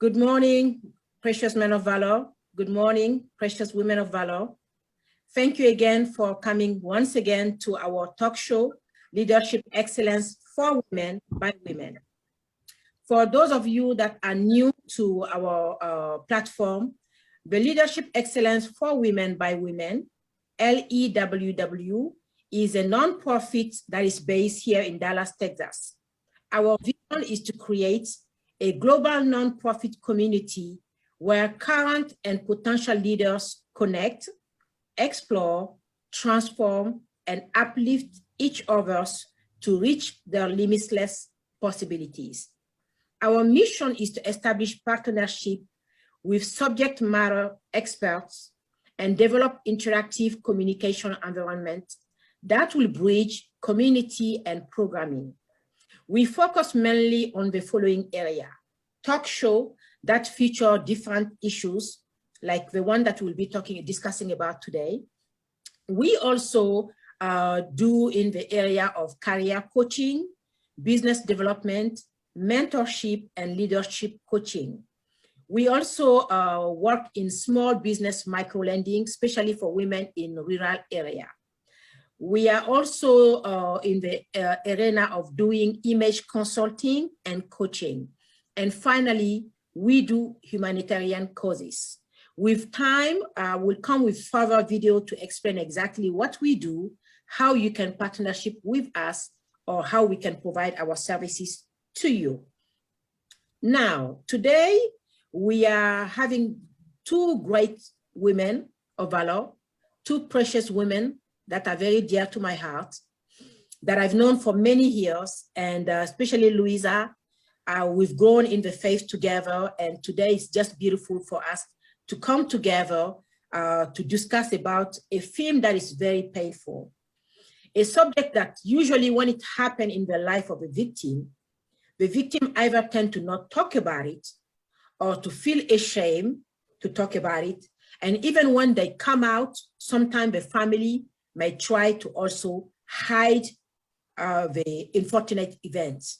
Good morning, precious men of valor. Good morning, precious women of valor. Thank you again for coming once again to our talk show, Leadership Excellence for Women by Women. For those of you that are new to our platform, the Leadership Excellence for Women by Women, LEWW, is a nonprofit that is based here in Dallas, Texas. Our vision is to create a global nonprofit community where current and potential leaders connect, explore, transform, and uplift each others to reach their limitless possibilities. Our mission is to establish partnership with subject matter experts and develop interactive communication environment that will bridge community and programming. We focus mainly on the following area: talk show that feature different issues like the one that we'll be discussing about today. We also do in the area of career coaching, business development, mentorship, and leadership coaching. We also work in small business micro-lending, especially for women in rural area. We are also in the arena of doing image consulting and coaching. And finally, we do humanitarian causes. With time, we'll come with further video to explain exactly what we do, how you can partnership with us, or how we can provide our services to you. Now, today, we are having two great women of valor, two precious women that are very dear to my heart, that I've known for many years, and especially Luisa. We've grown in the faith together, and today is just beautiful for us to come together to discuss about a theme that is very painful, a subject that usually when it happens in the life of a victim, the victim either tend to not talk about it or to feel ashamed to talk about it. And even when they come out, sometimes the family may try to also hide the unfortunate events.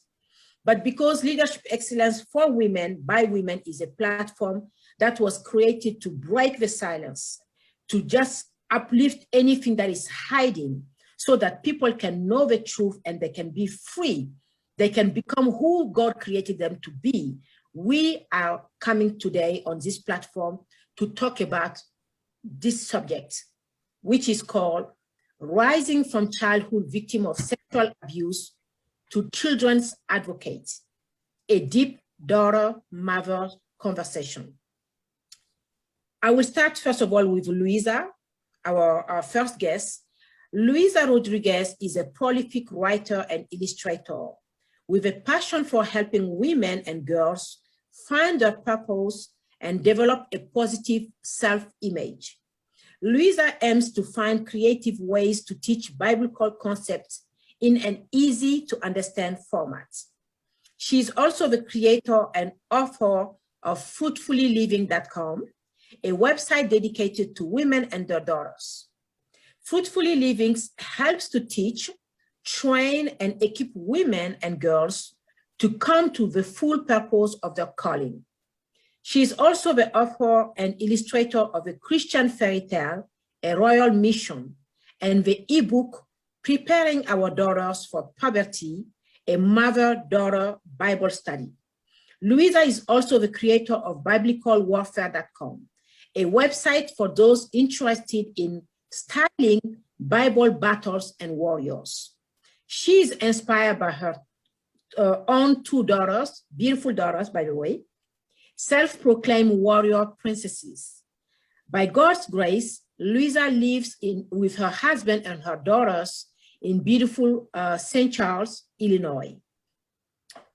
But because Leadership Excellence for Women by Women is a platform that was created to break the silence, to just uplift anything that is hiding so that people can know the truth and they can be free. They can become who God created them to be. We are coming today on this platform to talk about this subject, which is called Rising from Childhood Victim of Sexual Abuse to Children's Advocate, a deep daughter-mother conversation. I will start first of all with Luisa, our first guest. Luisa Rodriguez is a prolific writer and illustrator with a passion for helping women and girls find their purpose and develop a positive self-image. Luisa aims to find creative ways to teach biblical concepts in an easy-to-understand format. She is also the creator and author of Fruitfullyliving.com, a website dedicated to women and their daughters. Fruitfullyliving helps to teach, train, and equip women and girls to come to the full purpose of their calling. She is also the author and illustrator of a Christian fairy tale, A Royal Mission, and the ebook, Preparing Our Daughters for Puberty, a mother-daughter Bible study. Luisa is also the creator of BiblicalWarfare.com, a website for those interested in styling Bible battles and warriors. She is inspired by her own two daughters, beautiful daughters, by the way, self-proclaimed warrior princesses. By God's grace, Luisa lives with her husband and her daughters in beautiful St. Charles, Illinois.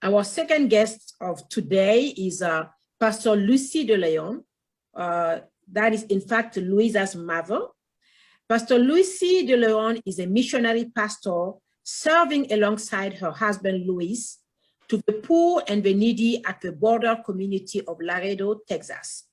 Our second guest of today is Pastor Lucy de Leon. That is, in fact, Luisa's mother. Pastor Lucy de Leon is a missionary pastor serving alongside her husband, Luis, to the poor and the needy at the border community of Laredo, Texas.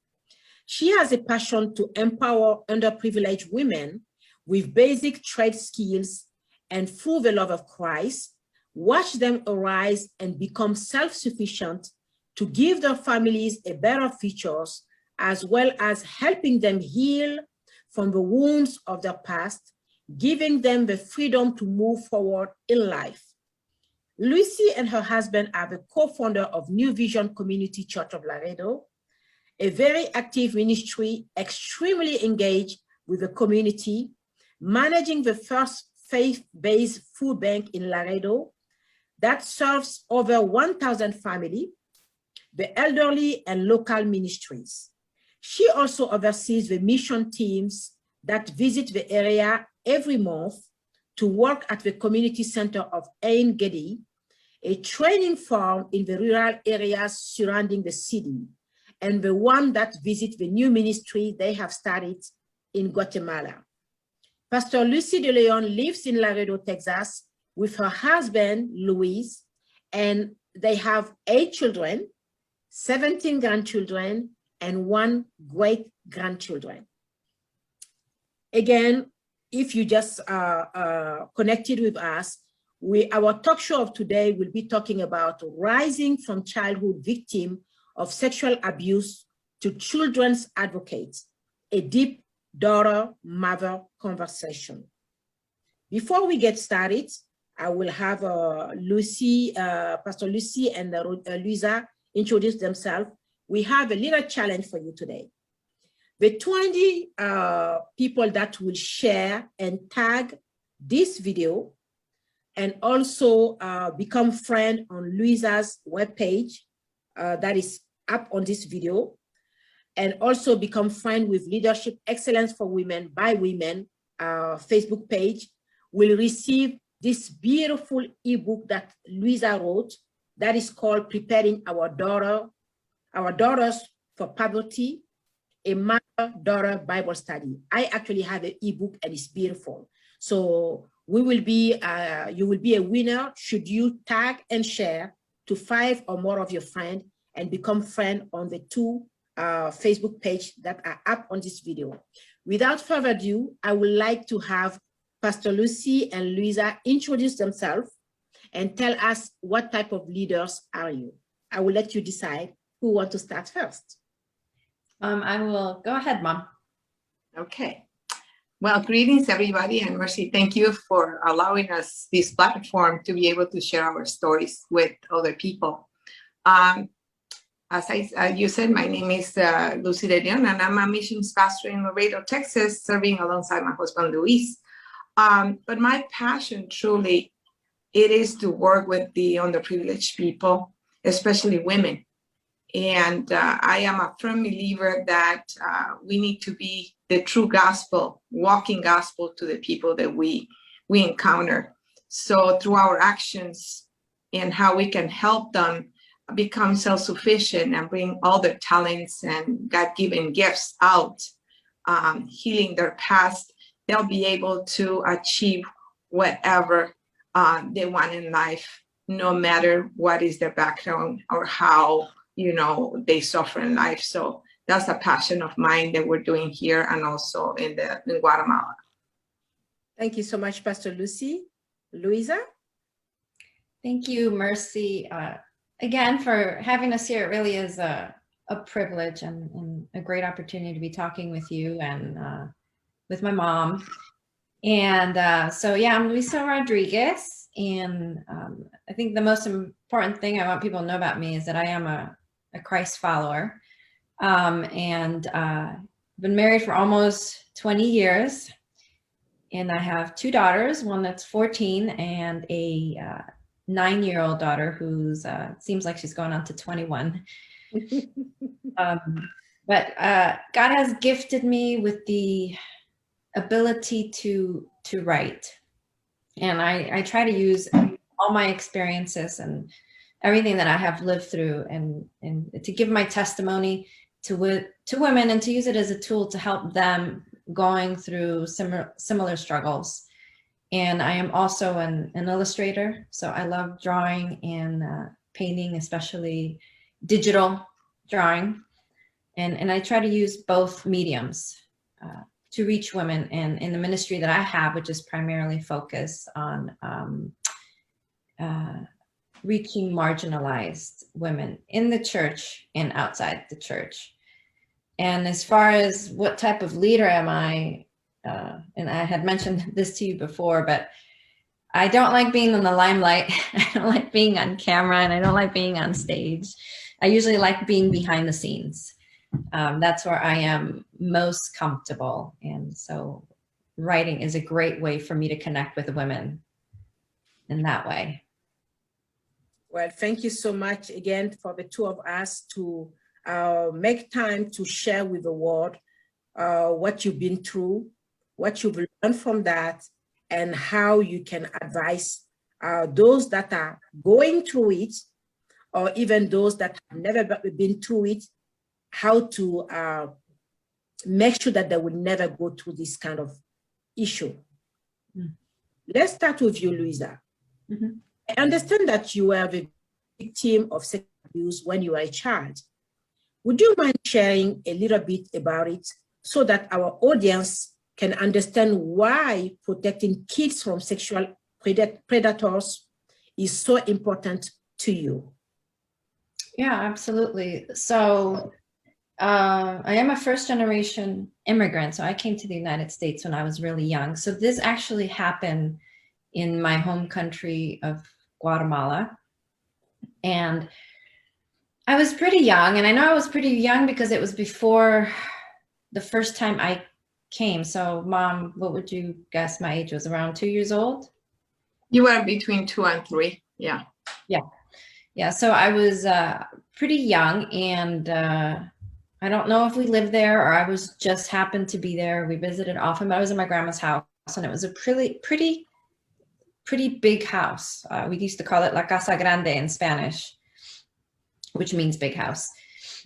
She has a passion to empower underprivileged women with basic trade skills and through the love of Christ, watch them arise and become self-sufficient to give their families a better futures, as well as helping them heal from the wounds of their past, giving them the freedom to move forward in life. Lucy and her husband are the co-founder of New Vision Community Church of Laredo, a very active ministry, extremely engaged with the community, managing the first faith-based food bank in Laredo that serves over 1,000 families, the elderly and local ministries. She also oversees the mission teams that visit the area every month to work at the community center of Ain Gedi, a training farm in the rural areas surrounding the city, and the one that visits the new ministry they have started in Guatemala. Pastor Lucy De Leon lives in Laredo, Texas, with her husband, Luis, and they have 8 children, 17 grandchildren, and 1 great-grandchildren. Again, if you just connected with us, our talk show of today will be talking about rising from childhood victim of sexual abuse to children's advocates, a deep daughter-mother conversation. Before we get started, I will have Pastor Lucy and Luisa introduce themselves. We have a little challenge for you today. The 20 people that will share and tag this video and also become friend on Luisa's webpage that is up on this video, and also become friend with Leadership Excellence for Women by Women Facebook page, will receive this beautiful ebook that Luisa wrote that is called Preparing Our Daughters for Puberty, a mother-daughter Bible study. I actually have an ebook and it's beautiful. So we will be, you will be a winner should you tag and share to 5 or more of your friends and become friend on the 2 Facebook page that are up on this video. Without further ado, I would like to have Pastor Lucy and Luisa introduce themselves and tell us what type of leaders are you. I will let you decide who wants to start first. I will go ahead, Mom. Okay. Well, greetings, everybody, and Mercy, thank you for allowing us this platform to be able to share our stories with other people. As you said, my name is Lucy De Leon, and I'm a missions pastor in Laredo, Texas, serving alongside my husband, Luis. But my passion truly, it is to work with the underprivileged people, especially women. And I am a firm believer that we need to be the true gospel, walking gospel to the people that we encounter. So through our actions and how we can help them become self-sufficient and bring all their talents and God-given gifts out, healing their past, they'll be able to achieve whatever they want in life, no matter what is their background or how, you know, they suffer in life. So that's a passion of mine that we're doing here and also in Guatemala. Thank you so much, Pastor Lucy. Luisa? Thank you, Mercy, again, for having us here. It really is a privilege and a great opportunity to be talking with you and with my mom. And so, yeah, I'm Luisa Rodriguez. And I think the most important thing I want people to know about me is that I am a Christ follower. And been married for almost 20 years. And I have 2 daughters, one that's 14 and a 9-year-old daughter who's seems like she's going on to 21. But God has gifted me with the ability to write. And I try to use all my experiences and everything that I have lived through and to give my testimony to women and to use it as a tool to help them going through similar struggles. And I am also an illustrator. So I love drawing and painting, especially digital drawing. And I try to use both mediums to reach women. And in the ministry that I have, which is primarily focused on reaching marginalized women in the church and outside the church. And as far as what type of leader am I, and I had mentioned this to you before, but I don't like being in the limelight. I don't like being on camera, and I don't like being on stage. I usually like being behind the scenes. That's where I am most comfortable. And so writing is a great way for me to connect with women in that way. Well, thank you so much again for the two of us to make time to share with the world what you've been through, what you've learned from that, and how you can advise those that are going through it, or even those that have never been through it, how to make sure that they will never go through this kind of issue. Mm. Let's start with you, Luisa. Mm-hmm. I understand that you were the victim of sexual abuse when you were a child. Would you mind sharing a little bit about it so that our audience can understand why protecting kids from sexual predators is so important to you? Yeah, absolutely. So I am a first-generation immigrant, so I came to the United States when I was really young. So this actually happened in my home country of Guatemala. And I was pretty young, and I know I was pretty young because it was before the first time I came. So Mom, what would you guess my age was? Around 2 years old? You were between 2 and 3, yeah. Yeah, so I was pretty young, and I don't know if we lived there or I was just happened to be there. We visited often, but I was in my grandma's house, and it was a pretty big house. We used to call it La Casa Grande in Spanish, which means big house.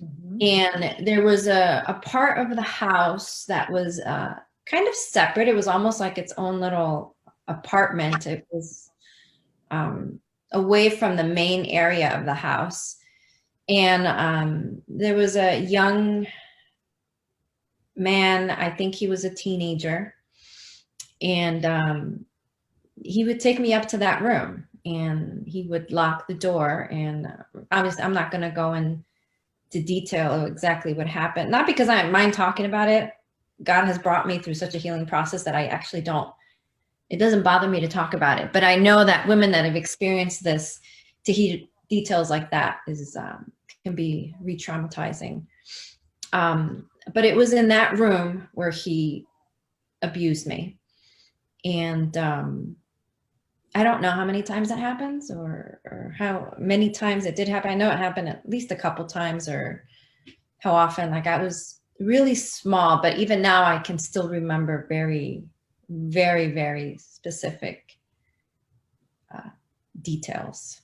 Mm-hmm. And there was a part of the house that was kind of separate. It was almost like its own little apartment. It was away from the main area of the house. And there was a young man, I think he was a teenager, and he would take me up to that room, and he would lock the door. And obviously I'm not going to go into detail of exactly what happened, not because I mind talking about it. God has brought me through such a healing process that I actually don't, it doesn't bother me to talk about it. But I know that women that have experienced this, to hear details like that is can be re-traumatizing. But it was in that room where he abused me. And I don't know how many times that happens or how many times it did happen. I know it happened at least a couple times, or how often. Like, I was really small, but even now I can still remember very, very, very specific details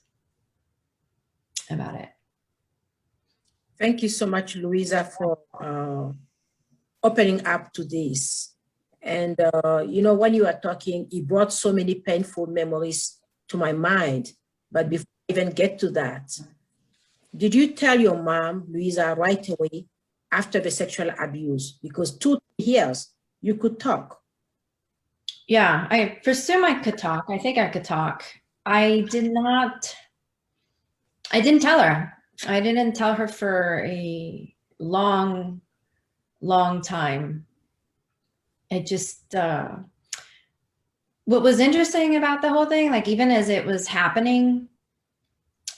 about it. Thank you so much, Luisa, for opening up to this. And, you know, when you are talking, it brought so many painful memories to my mind. But before I even get to that, did you tell your mom, Luisa, right away after the sexual abuse? Because 2 years, you could talk. Yeah, I presume I could talk. I think I could talk. I didn't tell her. I didn't tell her for a long, long time. It just, what was interesting about the whole thing, like even as it was happening,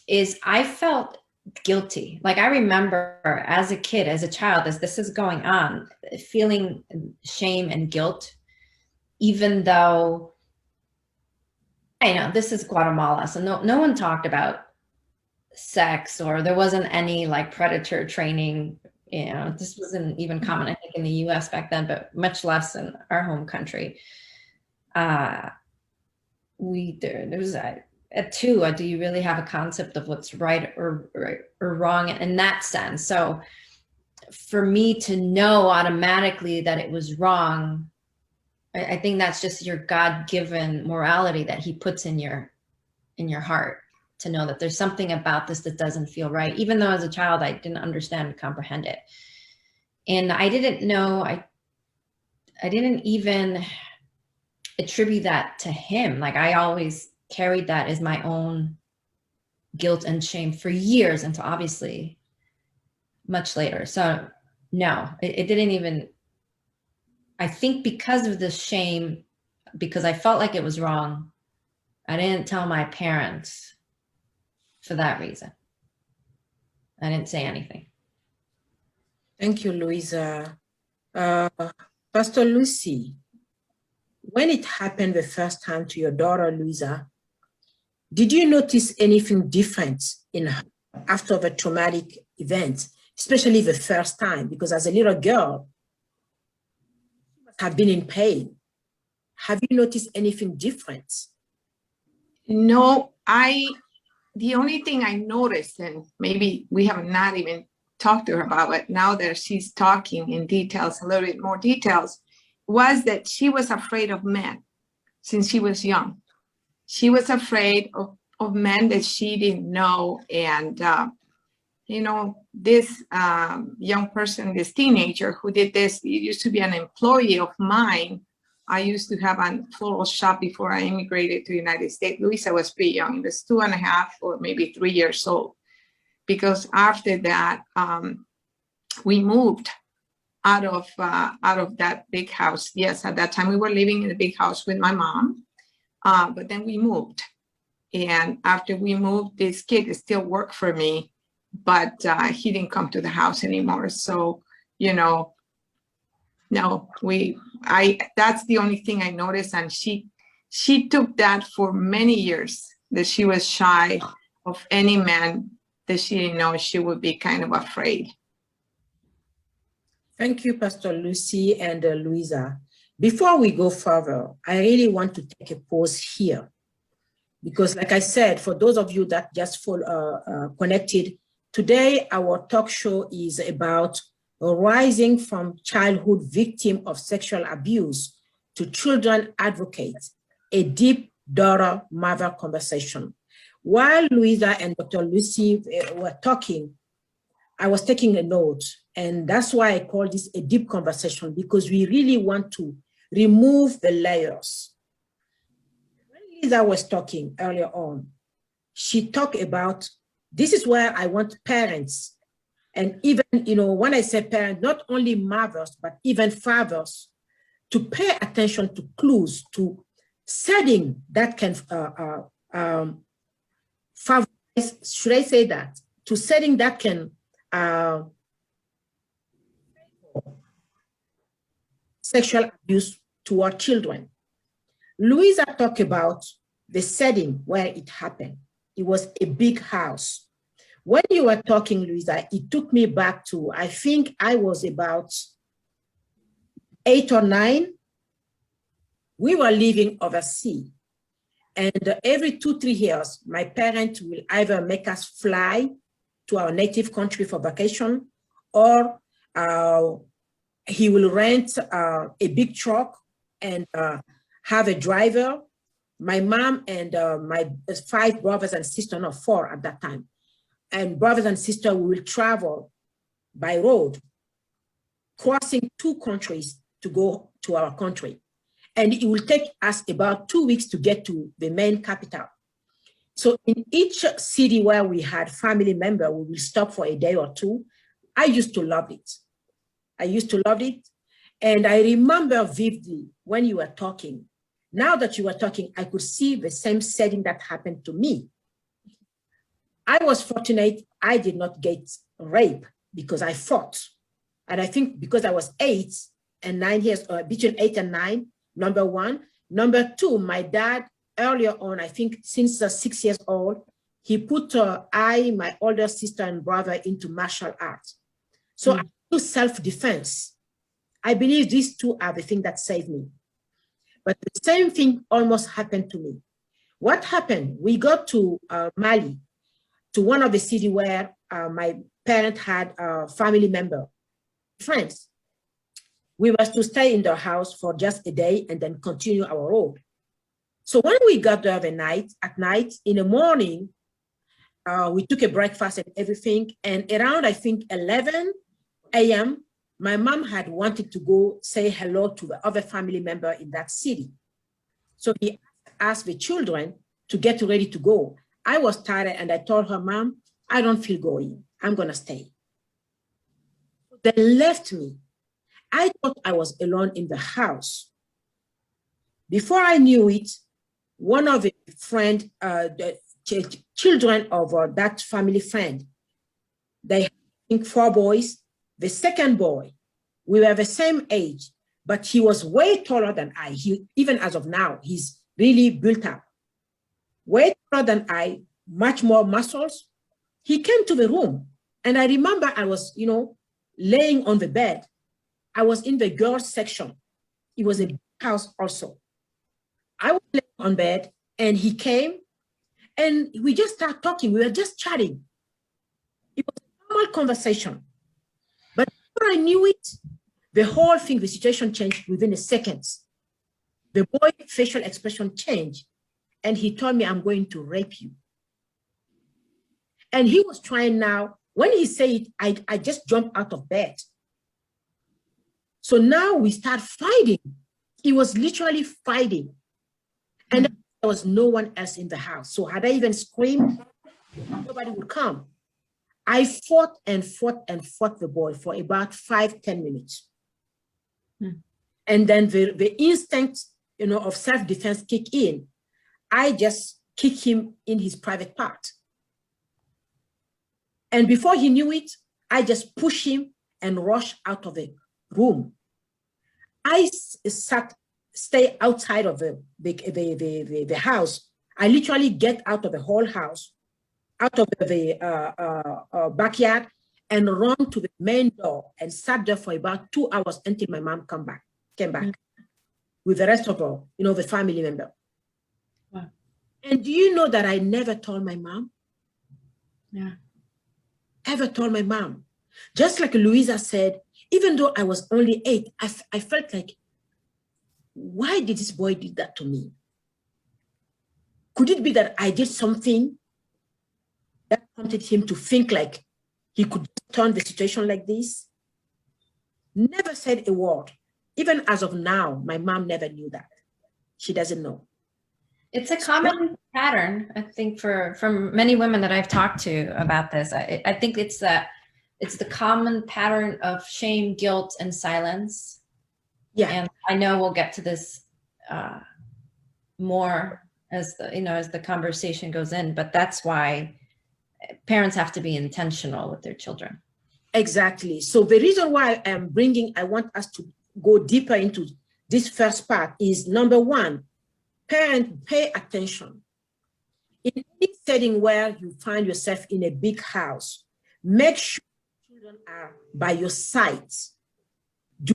is I felt guilty. Like, I remember as a kid, as a child, as this is going on, feeling shame and guilt, even though, I know this is Guatemala, so no one talked about sex, or there wasn't any like predator training. You know, this wasn't even common, I think, in the US back then, but much less in our home country. There was at 2, do you really have a concept of what's right or wrong in that sense? So for me to know automatically that it was wrong, I think that's just your God-given morality that he puts in your heart, to know that there's something about this that doesn't feel right, even though as a child I didn't understand and comprehend it. And I didn't know, I didn't even attribute that to him. Like, I always carried that as my own guilt and shame for years until obviously much later. So no, it didn't even, I think because of the shame, because I felt like it was wrong, I didn't tell my parents for that reason. I didn't say anything. Thank you, Luisa. Pastor Lucy, when it happened the first time to your daughter, Luisa, did you notice anything different in her after the traumatic event, especially the first time? Because as a little girl, she must have been in pain. Have you noticed anything different? No, the only thing I noticed, and maybe we have not even talked to her about it, now that she's talking in details, a little bit more details, was that she was afraid of men since she was young. She was afraid of men that she didn't know. And, you know, this young person, this teenager who did this, he used to be an employee of mine. I used to have a floral shop before I immigrated to the United States. Luisa was pretty young. He was 2.5 or maybe 3 years old. Because after that, we moved out of that big house. Yes, at that time we were living in a big house with my mom, but then we moved. And after we moved, this kid still worked for me, but he didn't come to the house anymore. So, you know, no, that's the only thing I noticed. And she took that for many years, that she was shy of any man that she didn't know. She would be kind of afraid. Thank you, Pastor Lucy and Luisa. Before we go further, I really want to take a pause here. Because like I said, for those of you that just connected, today our talk show is about rising from childhood victim of sexual abuse to children advocates, a deep daughter-mother conversation. While Luisa and Dr. Lucy were talking, I was taking a note, and that's why I call this a deep conversation, because we really want to remove the layers. When Lisa was talking earlier on, she talked about, this is where I want parents, and even, you know, when I say parents, not only mothers, but even fathers, to pay attention to clues, to setting that can favorize, should I say that, to setting that can sexual abuse toward children. Luisa talked about the setting where it happened. It was a big house. When you were talking, Luisa, it took me back to, I think I was about 8 or 9. We were living overseas. And every 2-3 years, my parents will either make us fly to our native country for vacation, or he will rent a big truck and have a driver. My mom and my 5 brothers and sisters, no, 4 at that time, and brothers and sisters will travel by road, crossing 2 countries to go to our country. And it will take us about 2 weeks to get to the main capital. So in each city where we had family member, we will stop for a day or 2. I used to love it. I used to love it. And I remember vividly when you were talking. Now that you were talking, I could see the same setting that happened to me. I was fortunate I did not get raped because I fought. And I think because I was 8 and 9 years, between 8 and 9, number one. Number two, my dad, earlier on, I think since 6 years old, he put my older sister and brother into martial arts. So I do self-defense. I believe these 2 are the things that saved me. But the same thing almost happened to me. What happened? We got to Mali, to one of the cities where my parents had a family member, friends. We were to stay in their house for just a day and then continue our road. So when we got there at night, in the morning, we took a breakfast and everything. And around, I think, 11 a.m., my mom had wanted to go say hello to the other family member in that city. So he asked the children to get ready to go. I was tired and I told her, Mom, I don't feel going. I'm going to stay. They left me. I thought I was alone in the house. Before I knew it, one of the children of that family friend, they had 4 boys. The second boy, we were the same age, but he was way taller than I. Even as of now, he's really built up. Way taller than I, much more muscles. He came to the room, and I remember I was, laying on the bed. I was in the girls section. It was a big house also. I was laying on bed, and he came, and we just started talking. We were just chatting. It was a normal conversation. But before I knew it, the whole thing, the situation changed within a second. The boy's facial expression changed, and he told me, I'm going to rape you. And he was trying now. When he said it, I just jumped out of bed. So now we start fighting. He was literally fighting. And there was no one else in the house. So had I even screamed, nobody would come. I fought and fought and fought the boy for about 5-10 minutes. And then the instinct, of self-defense kicked in. I just kicked him in his private part. And before he knew it, I just pushed him and rushed out of the room. I stay outside of the house. I literally get out of the whole house, out of the backyard, and run to the main door and sat there for about 2 hours until my mom came back with the rest of the family member. Wow. And do you know that I never told my mom? Yeah. Ever told my mom. Just like Luisa said, even though I was only 8, I felt like, why did this boy do that to me? Could it be that I did something that prompted him to think like he could turn the situation like this? Never said a word. Even as of now, my mom never knew that. She doesn't know. It's a common pattern, I think, from many women that I've talked to about this. I think it's the common pattern of shame, guilt, and silence. Yeah. And I know we'll get to this more as the conversation goes in, but that's why parents have to be intentional with their children. Exactly. So the reason why I want us to go deeper into this first part is, number one, parents, pay attention. In any setting where you find yourself in a big house, make sure children are by your side. Do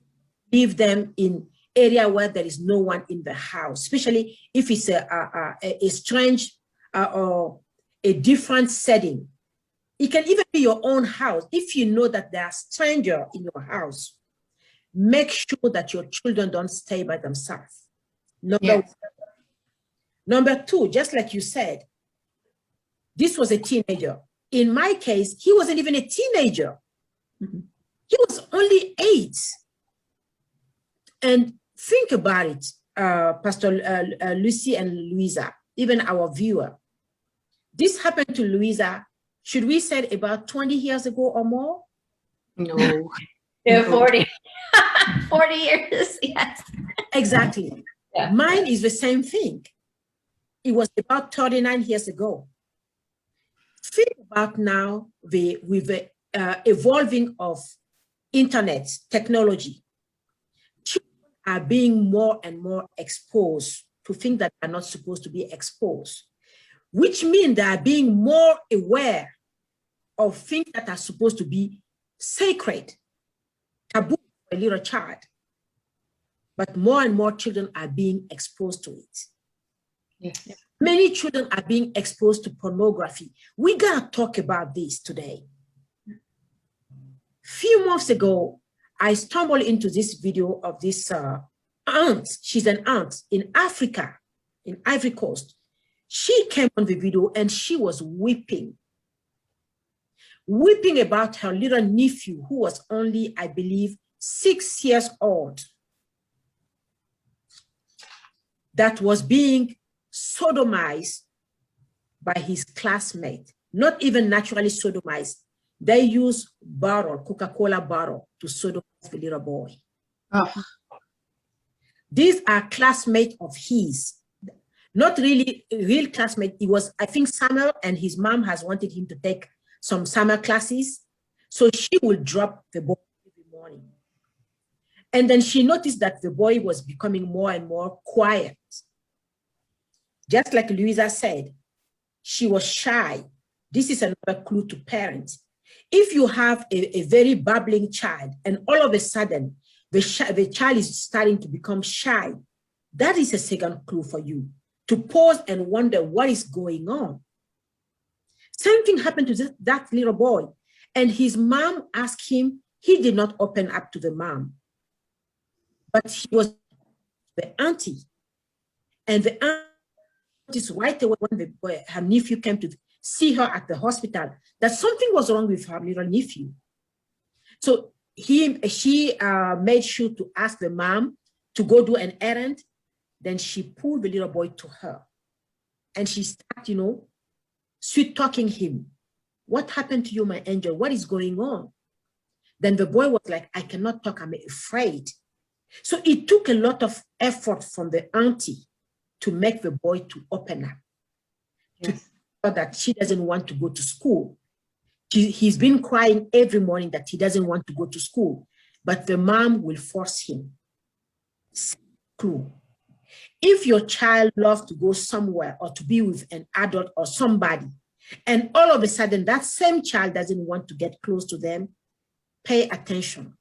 leave them in area where there is no one in the house, especially if it's a strange or a different setting. It can even be your own house. If you know that there are strangers in your house, make sure that your children don't stay by themselves. Number two, just like you said, this was a teenager. In my case, he wasn't even a teenager. Mm-hmm. He was only 8. And think about it, Pastor Lucy and Luisa, even our viewer. This happened to Luisa, should we say about 20 years ago or more? No. Yeah, 40. 40 years, yes. Exactly. Yeah. Mine is the same thing. It was about 39 years ago. Think about now with the evolving of internet technology. Children are being more and more exposed to things that are not supposed to be exposed, which means they are being more aware of things that are supposed to be sacred, taboo for a little child. But more and more children are being exposed to it. Yes. Many children are being exposed to pornography. We gotta talk about this today. Few months ago, I stumbled into this video of this aunt. She's an aunt in Africa, in Ivory Coast. She came on the video and she was weeping about her little nephew who was only, I believe, 6 years old, that was being sodomized by his classmate, not even naturally sodomized. They use bottle, Coca-Cola bottle, to sodomize the little boy. Oh. These are classmates of his, not really a real classmate. It was, I think, summer, and his mom has wanted him to take some summer classes. So she will drop the boy every morning. And then she noticed that the boy was becoming more and more quiet. Just like Luisa said, she was shy. This is another clue to parents. If you have a very bubbling child and all of a sudden the child is starting to become shy, that is a second clue for you to pause and wonder what is going on. Same thing happened to that little boy, and his mom asked him. He did not open up to the mom, but he was the auntie, and the aunt is right away when her nephew came to see her at the hospital, that something was wrong with her little nephew. So she made sure to ask the mom to go do an errand. Then she pulled the little boy to her, and she started, sweet talking him. What happened to you, my angel? What is going on? Then the boy was like, I cannot talk, I'm afraid. So it took a lot of effort from the auntie to make the boy to open up. Yes. That she doesn't want to go to school. He's been crying every morning that he doesn't want to go to school, but the mom will force him. Clue. If your child loves to go somewhere or to be with an adult or somebody, and all of a sudden that same child doesn't want to get close to them, pay attention.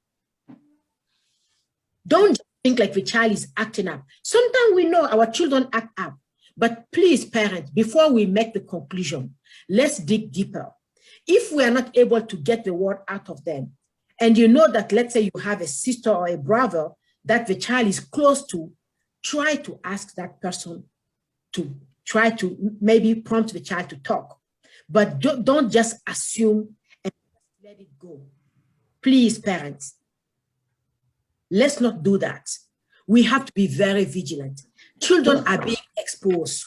Don't just think like the child is acting up. Sometimes we know our children act up, but please, parents, before we make the conclusion, let's dig deeper. If we are not able to get the word out of them, and you know that, let's say you have a sister or a brother that the child is close to, try to ask that person to try to maybe prompt the child to talk. But don't just assume and let it go. Please, parents, let's not do that. We have to be very vigilant. Children are being exposed,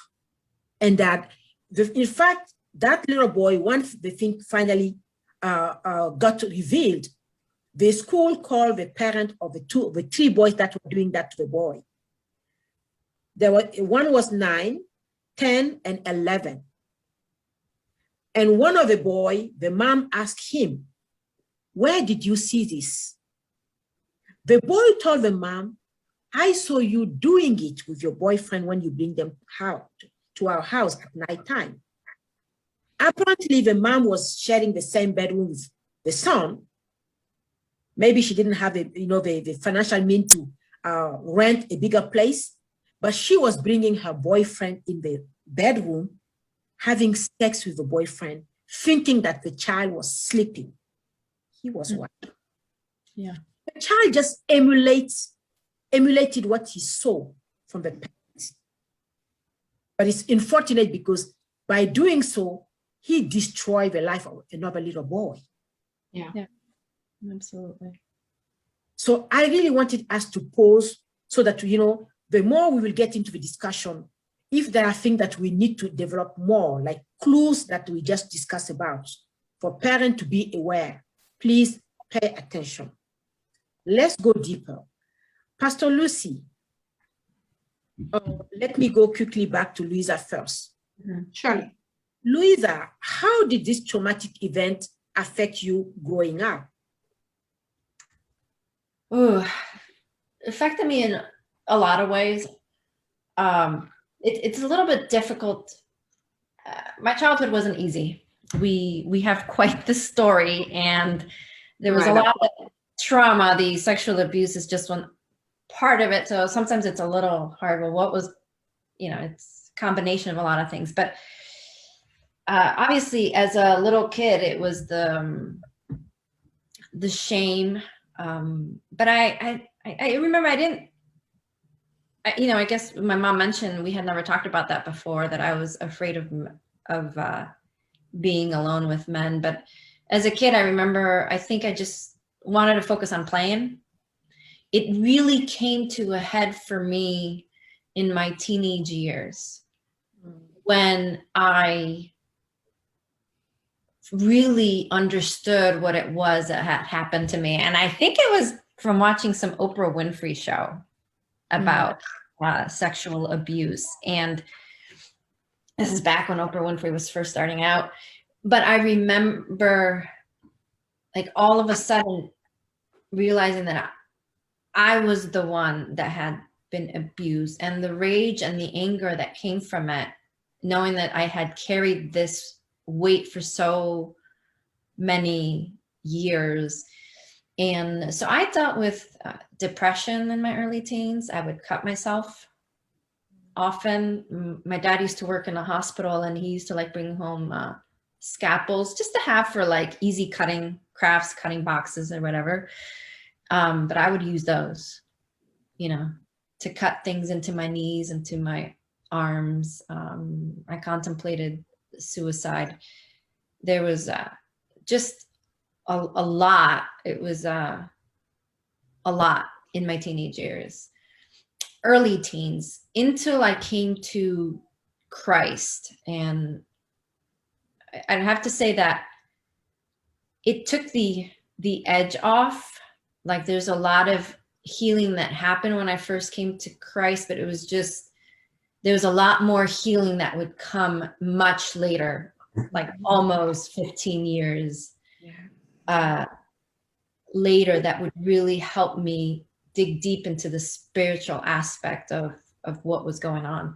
and that, in fact, that little boy, once the thing finally got revealed, the school called the parent of the three boys that were doing that to the boy. One was 9, 10, and 11. And one of the boy, the mom asked him, where did you see this? The boy told the mom, I saw you doing it with your boyfriend when you bring them out to our house at nighttime. Apparently, the mom was sharing the same bedroom with the son. Maybe she didn't have the financial means to rent a bigger place, but she was bringing her boyfriend in the bedroom, having sex with the boyfriend, thinking that the child was sleeping. He was white. Yeah. The child just emulated what he saw from the parents. But it's unfortunate because by doing so, he destroyed the life of another little boy. Yeah. Yeah. Absolutely. So I really wanted us to pause so that, the more we will get into the discussion, if there are things that we need to develop more, like clues that we just discussed about, for parents to be aware, please pay attention. Let's go deeper. Pastor Lucy, let me go quickly back to Luisa first. Sure. Luisa, how did this traumatic event affect you growing up? Oh, it affected me in a lot of ways. It's a little bit difficult. My childhood wasn't easy. We have quite the story, and there was a lot of trauma. The sexual abuse is just one part of it. So sometimes it's a little hard. Well, what was, it's a combination of a lot of things. But obviously, as a little kid, it was the shame. But I remember I guess my mom mentioned, we had never talked about that before, that I was afraid of being alone with men. But as a kid, I remember, I think I just wanted to focus on playing. It really came to a head for me in my teenage years. when I really understood what it was that had happened to me. And I think it was from watching some Oprah Winfrey show about sexual abuse. And this is back when Oprah Winfrey was first starting out. But I remember, like, all of a sudden realizing that I was the one that had been abused, and the rage and the anger that came from it, knowing that I had carried this weight for so many years. And so I dealt with depression in my early teens. I would cut myself often. My dad used to work in a hospital, and he used to like bring home scalpels just to have for like easy cutting crafts, cutting boxes or whatever. But I would use those, you know, to cut things into my knees, into my arms. I contemplated suicide. There was just a lot. It was a lot in my teenage years, early teens, until I came to Christ. And I'd have to say that it took the edge off. Like, there's a lot of healing that happened when I first came to Christ, but it was just, there was a lot more healing that would come much later, like almost 15 years later, that would really help me dig deep into the spiritual aspect of what was going on.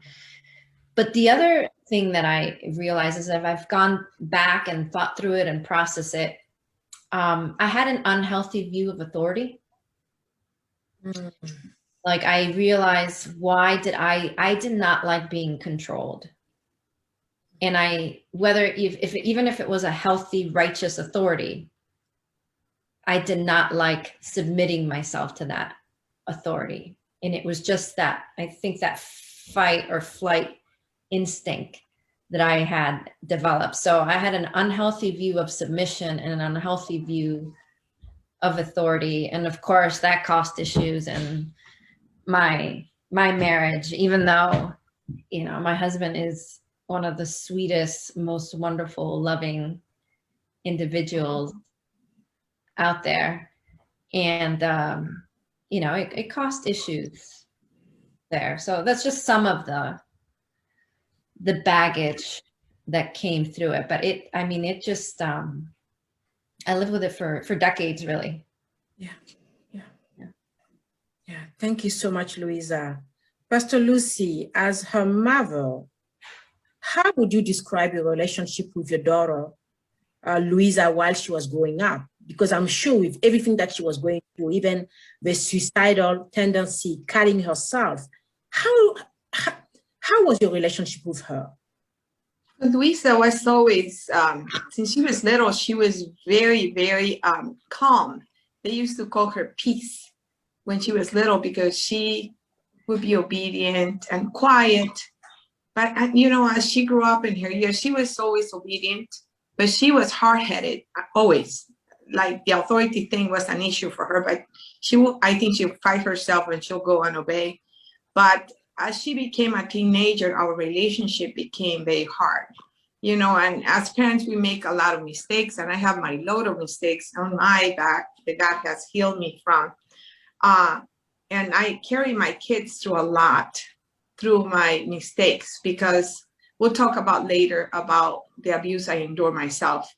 But the other thing that I realized is that I've gone back and thought through it and processed it. I had an unhealthy view of authority. Like, I realized, why did I did not like being controlled. And even if it was a healthy, righteous authority, I did not like submitting myself to that authority. And it was just that, I think, that fight or flight instinct that I had developed. So I had an unhealthy view of submission and an unhealthy view of authority. And of course that caused issues in my marriage, even though, you know, my husband is one of the sweetest, most wonderful, loving individuals out there. And, you know, it caused issues there. So that's just some of the baggage that came through it. But it just, I lived with it for decades, really. Yeah. Thank you so much, Luisa. Pastor Lucy, as her mother, how would you describe your relationship with your daughter, Luisa, while she was growing up? Because I'm sure with everything that she was going through, even the suicidal tendency, cutting herself, how was your relationship with her? Luisa was always, since she was little, she was very, very calm. They used to call her Peace when she was little, because she would be obedient and quiet. But, you know, as she grew up in her years, she was always obedient, but she was hard-headed, always. Like, the authority thing was an issue for her, but I think she'll fight herself and she'll go and obey. But as she became a teenager, our relationship became very hard, you know, and as parents, we make a lot of mistakes, and I have my load of mistakes on my back that God has healed me from. And I carry my kids through a lot through my mistakes, because we'll talk about later about the abuse I endure myself.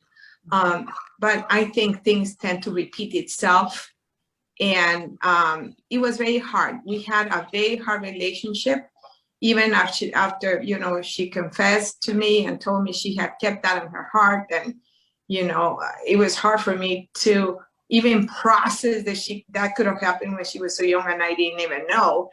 But I think things tend to repeat itself. And it was very hard. We had a very hard relationship, even after, you know, she confessed to me and told me she had kept that in her heart. And, you know, it was hard for me to even process that could have happened when she was so young and I didn't even know.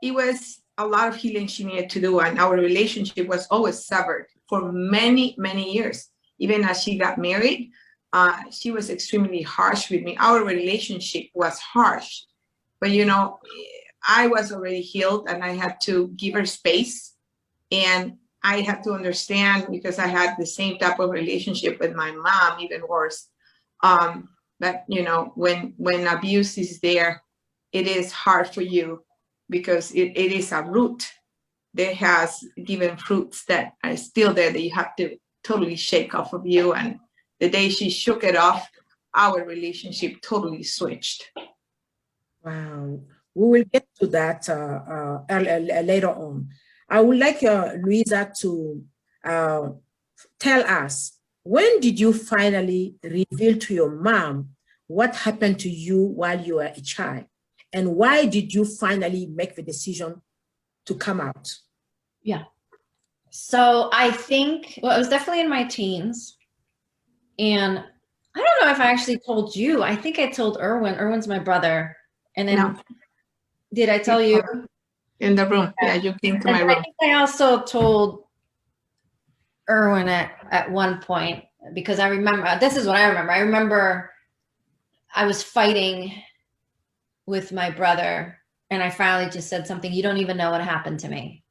It was a lot of healing she needed to do, and our relationship was always severed for many, many years. Even as she got married, she was extremely harsh with me. Our relationship was harsh, but, you know, I was already healed, and I had to give her space, and I had to understand, because I had the same type of relationship with my mom, even worse. But, you know, when abuse is there, it is hard for you because it is a root that has given fruits that are still there that you have to totally shake off of you. And the day she shook it off, our relationship totally switched. Wow. We will get to that later on. I would like Luisa to tell us, when did you finally reveal to your mom what happened to you while you were a child? And why did you finally make the decision to come out? Yeah. So I think, well, it was definitely in my teens. And I don't know if I actually told you. I think I told Erwin. Erwin's my brother. And then, No. Did I tell you? In the room. Yeah, you came to my room. I think I also told Erwin at one point, because I remember, this is what I remember. I remember I was fighting with my brother, and I finally just said something, "You don't even know what happened to me."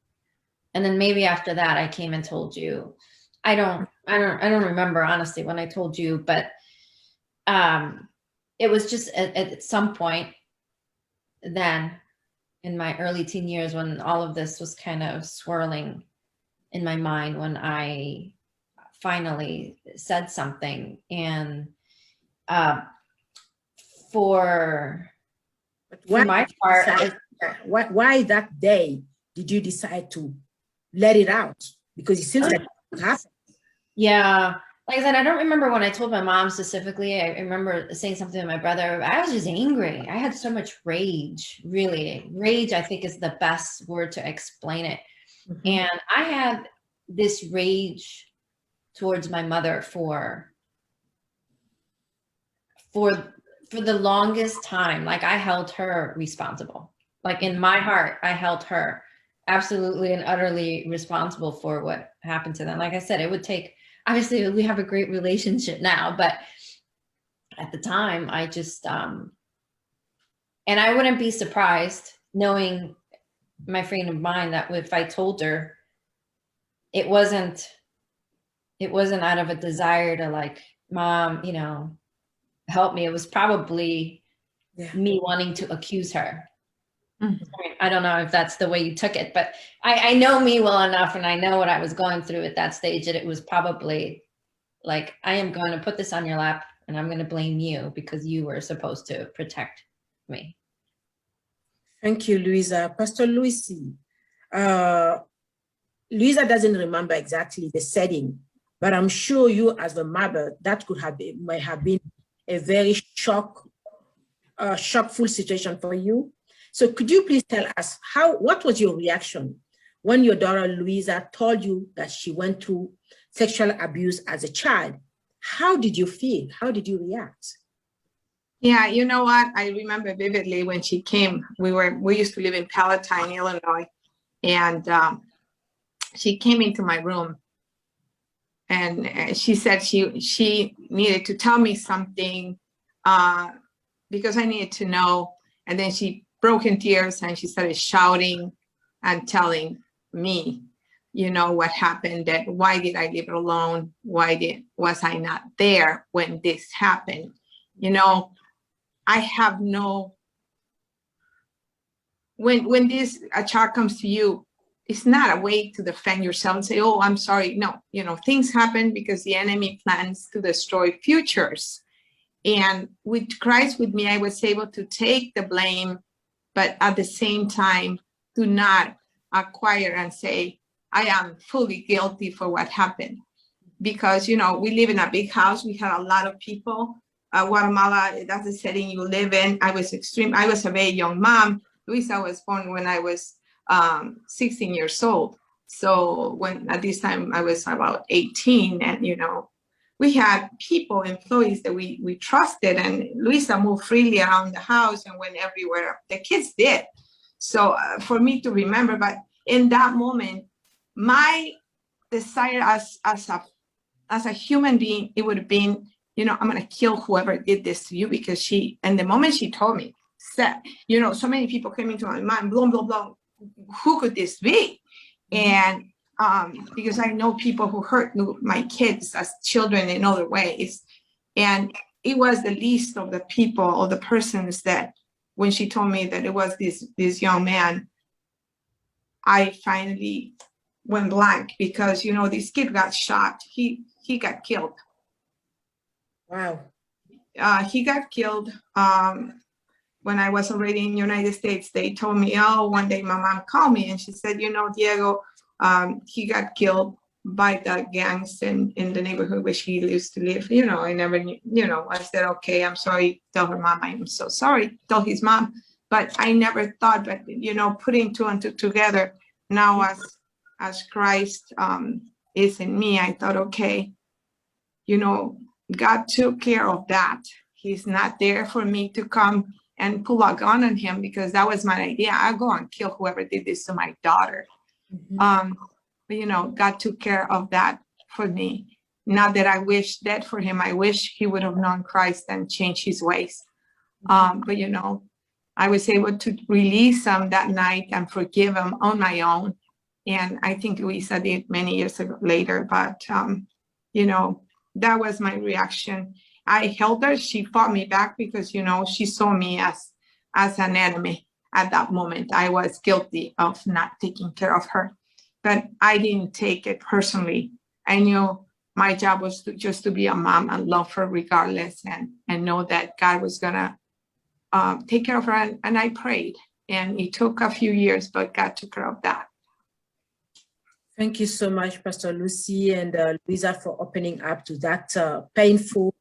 And then maybe after that, I came and told you. I don't remember honestly when I told you, but it was just at some point then in my early teen years when all of this was kind of swirling in my mind, when I finally said something. And for my part, why that day did you decide to let it out? Because it seems like it happened. Yeah, like I said, I don't remember when I told my mom specifically. I remember saying something to my brother. I was just angry. I had so much rage, really. Rage, I think, is the best word to explain it. Mm-hmm. And I had this rage towards my mother for the longest time. Like, I held her responsible. Like, in my heart, I held her absolutely and utterly responsible for what happened to them. Like I said, it would take, obviously we have a great relationship now, but at the time I just, and I wouldn't be surprised, knowing my frame of mind, that if I told her, it wasn't out of a desire to, like, Mom, you know, help me. It was probably me wanting to accuse her. Mm-hmm. I don't know if that's the way you took it, but I know me well enough, and I know what I was going through at that stage, that it was probably like, I am going to put this on your lap and I'm going to blame you because you were supposed to protect me. Thank you, Luisa. Pastor Lucy, Luisa doesn't remember exactly the setting, but I'm sure you, as the mother, that might have been a very shockful situation for you. So could you please tell us what was your reaction when your daughter Luisa told you that she went through sexual abuse as a child? How did you feel? How did you react? Yeah, you know what? I remember vividly when she came. We used to live in Palatine, Illinois, and she came into my room, and she said she needed to tell me something because I needed to know. And then she broke in tears and she started shouting and telling me, you know, what happened, that why did I leave her alone? Was I not there when this happened? You know, I have no, when a child comes to you, it's not a way to defend yourself and say, oh, I'm sorry. No, you know, things happen because the enemy plans to destroy futures. And with Christ with me, I was able to take the blame, but at the same time, do not acquire and say, I am fully guilty for what happened. Because, you know, we live in a big house. We had a lot of people. Guatemala, that's the setting you live in. I was a very young mom. Luisa was born when I was 16 years old. So at this time I was about 18, and, you know, we had people, employees that we trusted, and Luisa moved freely around the house and went everywhere. The kids did. So for me to remember, but in that moment, my desire as a human being, it would have been, you know, I'm going to kill whoever did this to you, because and the moment she told me, said, you know, so many people came into my mind, blah, blah, blah, who could this be? And because I know people who hurt my kids as children in other ways. And it was the least of the people or the persons that when she told me that it was this young man, I finally went blank because, you know, this kid got shot. He got killed. Wow. He got killed when I was already in the United States. They told me, oh, one day my mom called me and she said, you know, Diego, he got killed by the gangs in the neighborhood where she used to live. You know, I never knew, you know, I said, okay, I'm sorry. Tell her mom, I'm so sorry. Tell his mom. But I never thought that, you know, putting two and two together now as Christ is in me, I thought, okay, you know, God took care of that. He's not there for me to come and pull a gun on him, because that was my idea. I'll go and kill whoever did this to my daughter. Mhm. But, you know, God took care of that for me. Not that I wish that for him. I wish he would have known Christ and changed his ways. But, you know, I was able to release him that night and forgive him on my own. And I think Luisa did many years later. But, you know, that was my reaction. I held her. She fought me back because, you know, she saw me as an enemy at that moment. I was guilty of not taking care of her, but I didn't take it personally. I knew my job was just to be a mom and love her regardless, and know that God was going to take care of her. And I prayed, and it took a few years, but God took care of that. Thank you so much, Pastor Lucy and Luisa, for opening up to that painful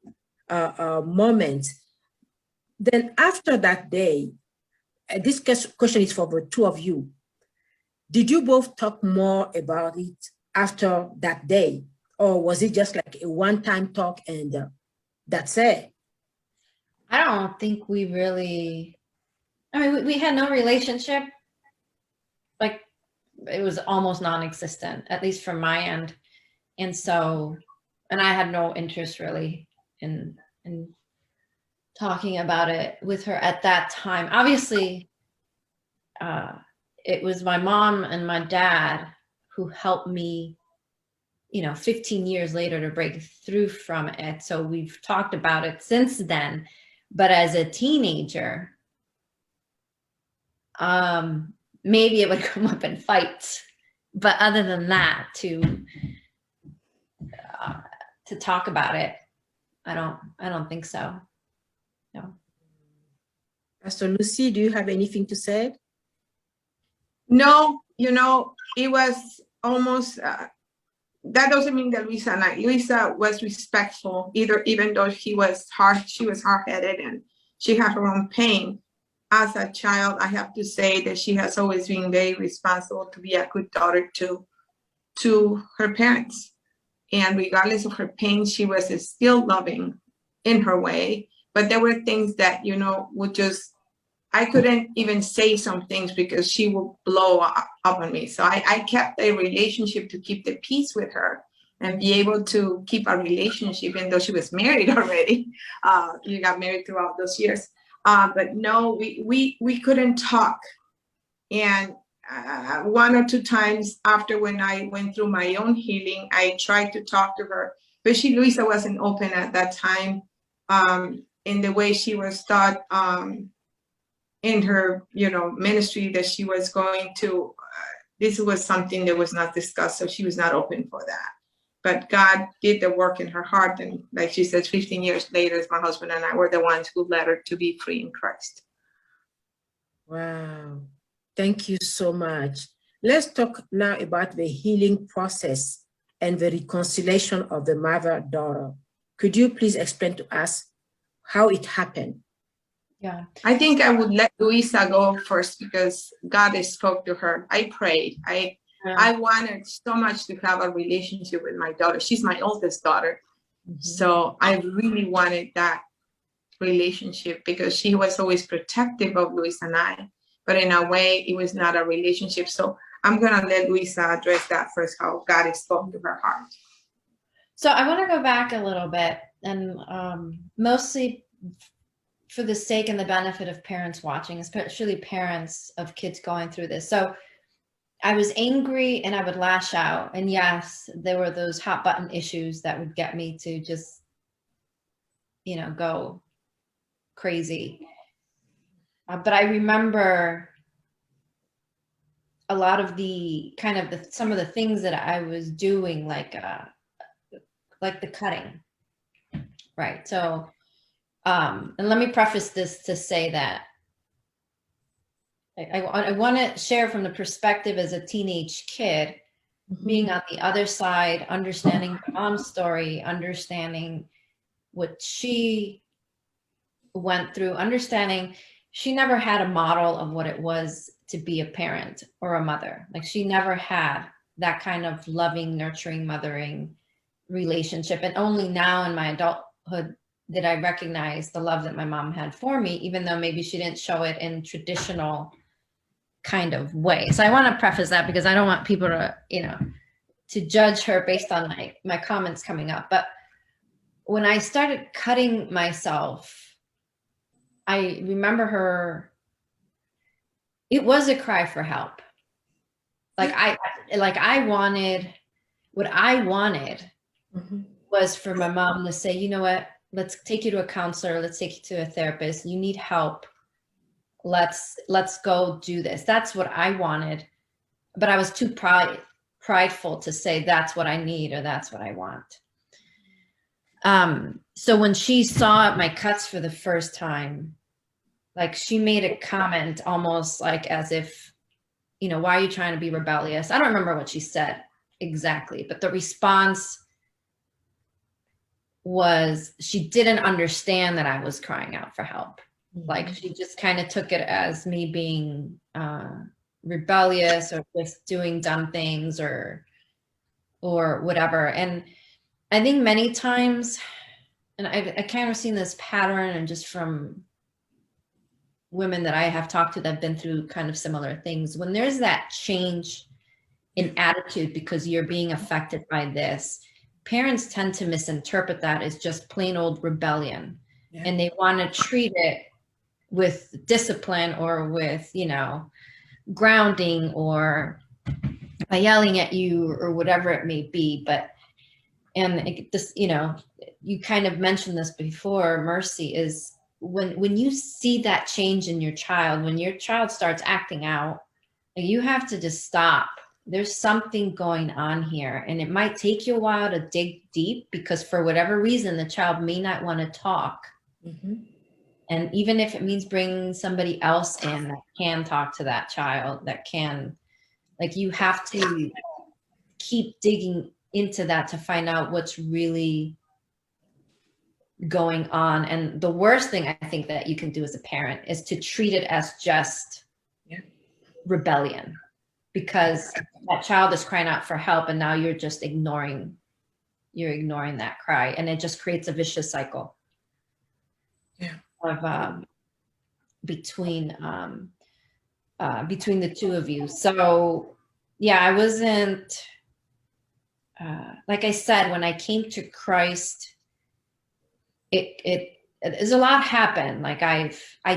moment. Then after that day, this question is for the two of you. Did you both talk more about it after that day? Or was it just like a one-time talk and that's it? I don't think we really, I mean, we had no relationship. Like, it was almost non-existent, at least from my end. And so, and I had no interest really in talking about it with her at that time. Obviously, it was my mom and my dad who helped me, you know, 15 years later to break through from it. So we've talked about it since then. But as a teenager, maybe it would come up in fights. But other than that, to talk about it, I don't think so. No. Pastor Lucy, do you have anything to say? No, you know, it was almost, that doesn't mean that Luisa was respectful either, even though she was hard-headed and she had her own pain. As a child, I have to say that she has always been very responsible to be a good daughter to her parents. And regardless of her pain, she was still loving in her way. But there were things that, you know, would just, I couldn't even say some things because she would blow up on me. So I kept a relationship to keep the peace with her and be able to keep a relationship, even though she was married already. You got married throughout those years. But no, we couldn't talk. And one or two times after, when I went through my own healing, I tried to talk to her, but Luisa wasn't open at that time in the way she was taught in her, you know, ministry that she was going to. This was something that was not discussed, so she was not open for that. But God did the work in her heart, and like she says, 15 years later, my husband and I were the ones who led her to be free in Christ. Wow. Thank you so much. Let's talk now about the healing process and the reconciliation of the mother-daughter. Could you please explain to us how it happened? Yeah. I think I would let Luisa go first because God spoke to her. I prayed. I wanted so much to have a relationship with my daughter. She's my oldest daughter. Mm-hmm. So I really wanted that relationship because she was always protective of Luisa and I. But in a way, it was not a relationship. So I'm going to let Luisa address that first, how God spoke to her heart. So I want to go back a little bit, and mostly for the sake and the benefit of parents watching, especially parents of kids going through this. So I was angry and I would lash out. And yes, there were those hot button issues that would get me to just, you know, go crazy. But I remember a lot of the some of the things that I was doing, like the cutting, right? So, and let me preface this to say that I want to share from the perspective as a teenage kid, being on the other side, understanding my mom's story, understanding what she went through, understanding she never had a model of what it was to be a parent or a mother. Like, she never had that kind of loving, nurturing, mothering relationship. And only now in my adulthood did I recognize the love that my mom had for me, even though maybe she didn't show it in traditional kind of way. So I want to preface that, because I don't want people to, to judge her based on my comments coming up. But when I started cutting myself, I remember her, it was a cry for help. What I wanted was for my mom to say, you know what, let's take you to a counselor, let's take you to a therapist, you need help, let's go do this. That's what I wanted, but I was too prideful to say that's what I need or that's what I want. So when she saw my cuts for the first time, like, she made a comment almost like as if, why are you trying to be rebellious? I don't remember what she said exactly, but the response was she didn't understand that I was crying out for help. Like, she just kind of took it as me being rebellious or just doing dumb things or whatever. And I think many times, and I kind of seen this pattern, and just from women that I have talked to that have been through kind of similar things, when there's that change in attitude because you're being affected by this, parents tend to misinterpret that as just plain old rebellion. Yeah. And they want to treat it with discipline or with, grounding or by yelling at you or whatever it may be. You kind of mentioned this before, Mercy, is when you see that change in your child, when your child starts acting out, you have to just stop. There's something going on here, and it might take you a while to dig deep, because for whatever reason, the child may not want to talk. And even if it means bringing somebody else in that can talk to that child, that can, you have to keep digging into that to find out what's really going on. And the worst thing I think that you can do as a parent is to treat it as just rebellion, because that child is crying out for help, and now you're just ignoring that cry, and it just creates a vicious cycle of between the two of you. So yeah, I wasn't like I said, when I came to Christ, there's a lot happened. Like, I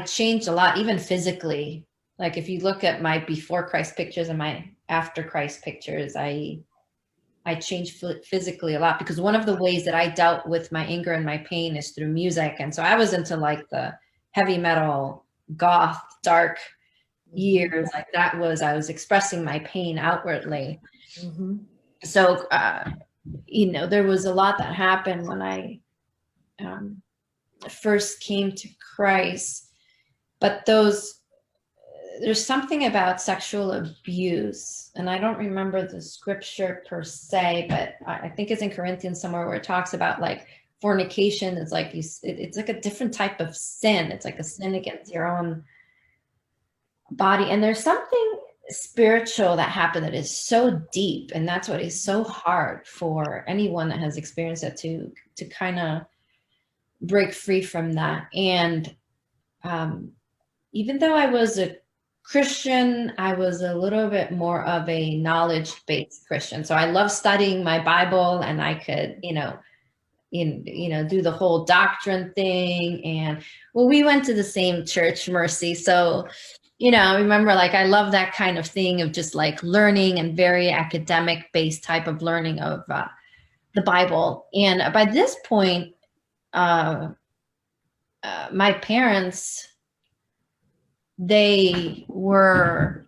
changed a lot, even physically. Like, if you look at my before Christ pictures and my after Christ pictures, I changed physically a lot, because one of the ways that I dealt with my anger and my pain is through music. And so I was into the heavy metal, goth, dark years. Like, I was expressing my pain outwardly. So, there was a lot that happened when I first came to Christ, but there's something about sexual abuse, and I don't remember the scripture per se, but I think it's in Corinthians somewhere where it talks about fornication. It's it's like a different type of sin. It's like a sin against your own body. And there's something spiritual that happened that is so deep, and that's what is so hard for anyone that has experienced it to kind of break free from that. And even though I was a Christian, I was a little bit more of a knowledge-based Christian. So I love studying my Bible, and I could, do the whole doctrine thing. And we went to the same church, Mercy. So, remember, I love that kind of thing of just learning, and very academic-based type of learning of the Bible. And by this point, my parents they were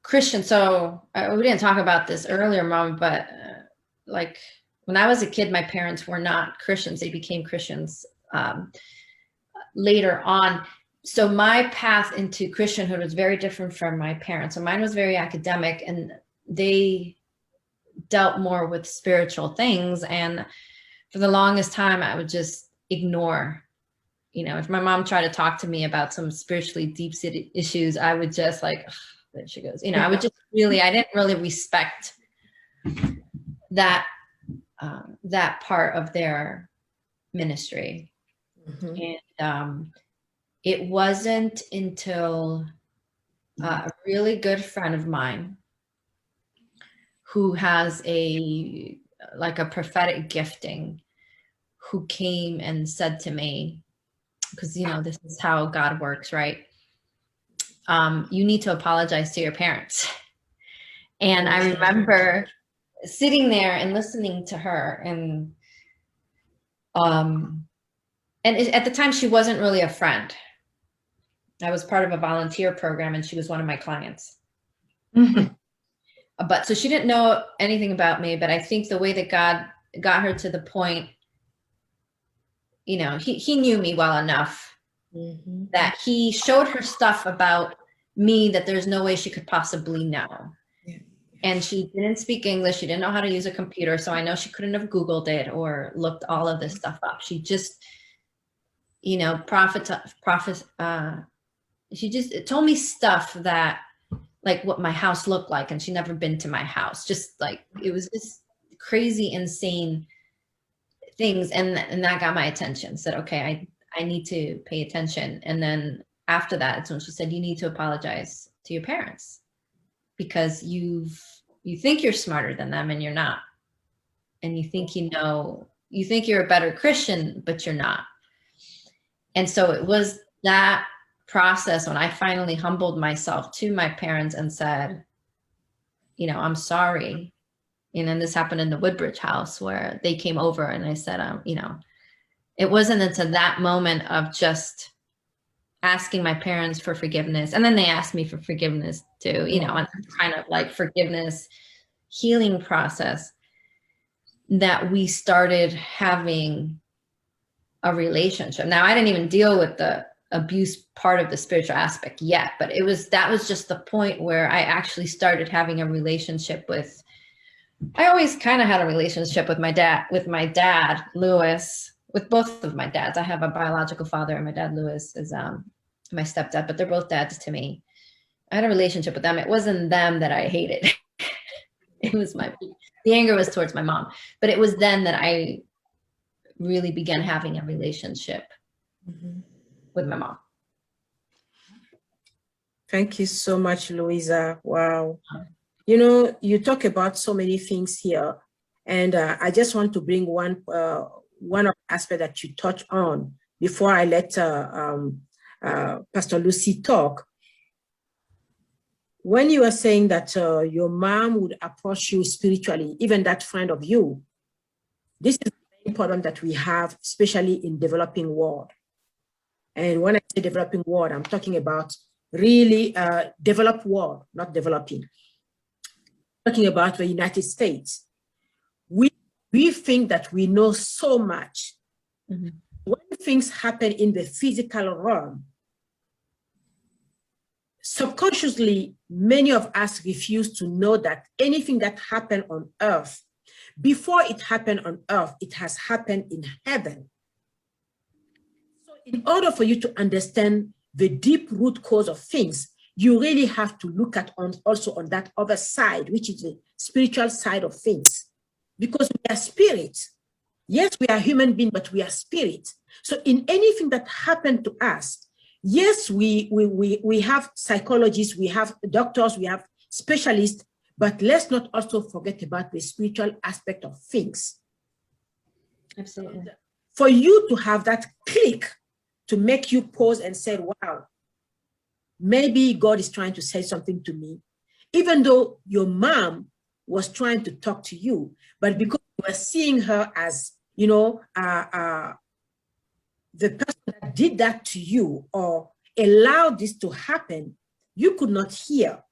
Christian. So we didn't talk about this earlier, Mom, but like when I was a kid, my parents were not Christians. They became Christians later on. So my path into Christianhood was very different from my parents. So mine was very academic, and they dealt more with spiritual things. And for the longest time, I would just ignore, you know, if my mom tried to talk to me about some spiritually deep-seated issues, I would just like, there she goes. You know, I would just really, I didn't really respect that, that part of their ministry. Mhm. And it wasn't until a really good friend of mine who has like a prophetic gifting, who came and said to me, because, you know, this is how God works, right? You need to apologize to your parents. And I remember sitting there and listening to her, and at the time she wasn't really a friend. I was part of a volunteer program, and she was one of my clients. Mhm. But so she didn't know anything about me, but I think the way that God got her to the point, you know, he knew me well enough that he showed her stuff about me that there's no way she could possibly know. Yeah. And she didn't speak English. She didn't know how to use a computer. So I know she couldn't have Googled it or looked all of this stuff up. She just, you know, she just told me stuff that, like what my house looked like, and she'd never been to my house. Just like, it was just crazy, insane things. And that got my attention. Said, okay, I need to pay attention. And then after that, it's when she said, you need to apologize to your parents, because you think you're smarter than them, and you're not. And you think, you know, you think you're a better Christian, but you're not. And so it was that process when I finally humbled myself to my parents and said, you know, I'm sorry. And then this happened in the Woodbridge house, where they came over, and I said, you know, it wasn't until that moment of just asking my parents for forgiveness. And then they asked me for forgiveness too, you know, and kind of like forgiveness healing process, that we started having a relationship. Now, I didn't even deal with the abuse part of the spiritual aspect yet, but that was just the point where I actually started having a relationship with, I always kind of had a relationship with my dad, Lewis, with both of my dads. I have a biological father, and my dad, Lewis, is my stepdad, but they're both dads to me. I had a relationship with them. It wasn't them that I hated. It was the anger was towards my mom, but it was then that I really began having a relationship with my mom. Thank you so much, Luisa. Wow. You know, you talk about so many things here, and I just want to bring one aspect that you touch on before I let Pastor Lucy talk. When you were saying that your mom would approach you spiritually, even that friend of you, this is very important that we have, especially in developing world. And when I say developing world, I'm talking about really developed world, not developing. I'm talking about the United States. We think that we know so much. Mm-hmm. When things happen in the physical realm, subconsciously, many of us refuse to know that anything that happened on earth, before it happened on earth, it has happened in heaven. So in order for you to understand the deep root cause of things, you really have to look at also on that other side, which is the spiritual side of things. Because we are spirit. Yes, we are human beings, but we are spirit. So in anything that happened to us, yes, we have psychologists, we have doctors, we have specialists, but let's not also forget about the spiritual aspect of things. Absolutely. And for you to have that click to make you pause and say, wow, maybe God is trying to say something to me, even though your mom was trying to talk to you, but because you were seeing her as, you know, the person that did that to you or allowed this to happen, you could not hear.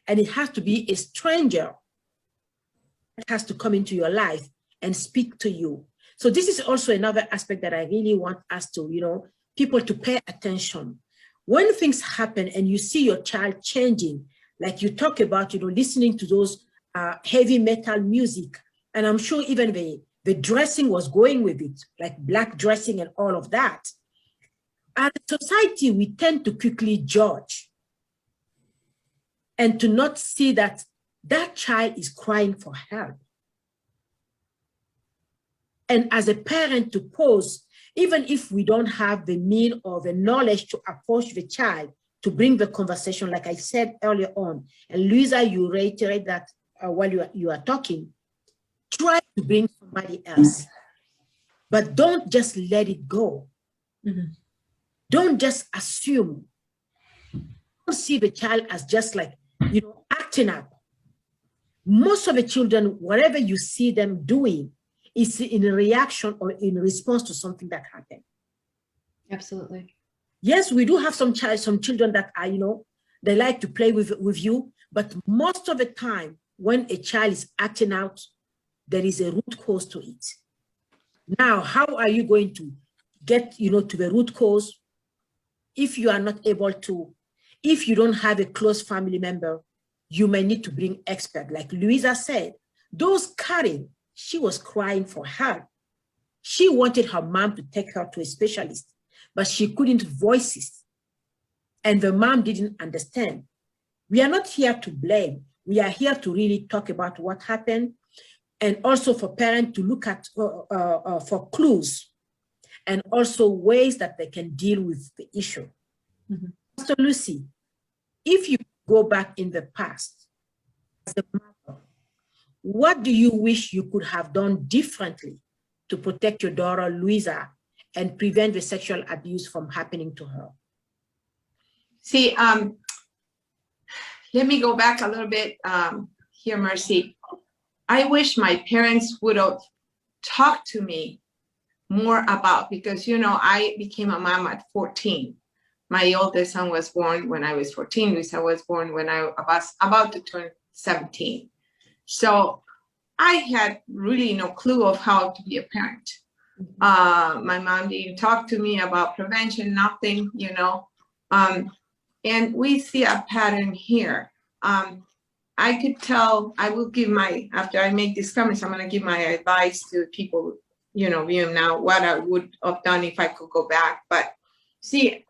And it has to be a stranger that has to come into your life and speak to you. So this is also another aspect that I really want us to, people to pay attention. When things happen and you see your child changing, like you talk about, listening to those heavy metal music, and I'm sure even the dressing was going with it, like black dressing and all of that. As a society, we tend to quickly judge and to not see that that child is crying for help. And as a parent to pause, even if we don't have the means or the knowledge to approach the child, to bring the conversation, like I said earlier on, and Luisa, you reiterate that while you are talking, try to bring somebody else, but don't just let it go. Mm-hmm. Don't just assume. Don't see the child as just like, acting up. Most of the children, whatever you see them doing, is in a reaction or in response to something that happened. Absolutely. Yes, we do have some children that are, they like to play with you, but most of the time when a child is acting out, there is a root cause to it. Now, how are you going to get, to the root cause if you are not able to, if you don't have a close family member? You may need to bring expert. Like Luisa said, those Karen, she was crying for help. She wanted her mom to take her to a specialist, but she couldn't voice it. And the mom didn't understand. We are not here to blame. We are here to really talk about what happened, and also for parents to look at for clues and also ways that they can deal with the issue. Mm-hmm. Pastor Lucy, if you go back in the past, as a mother, what do you wish you could have done differently to protect your daughter, Luisa, and prevent the sexual abuse from happening to her? See, let me go back a little bit here, Mercy. I wish my parents would have talked to me more about, because, I became a mom at 14. My oldest son was born when I was 14. Luisa was born when I was about to turn 17. So I had really no clue of how to be a parent. My mom didn't talk to me about prevention, nothing, and we see a pattern here. I could tell, I will give after I make these comments, I'm going to give my advice to people, viewing now, what I would have done if I could go back. But see,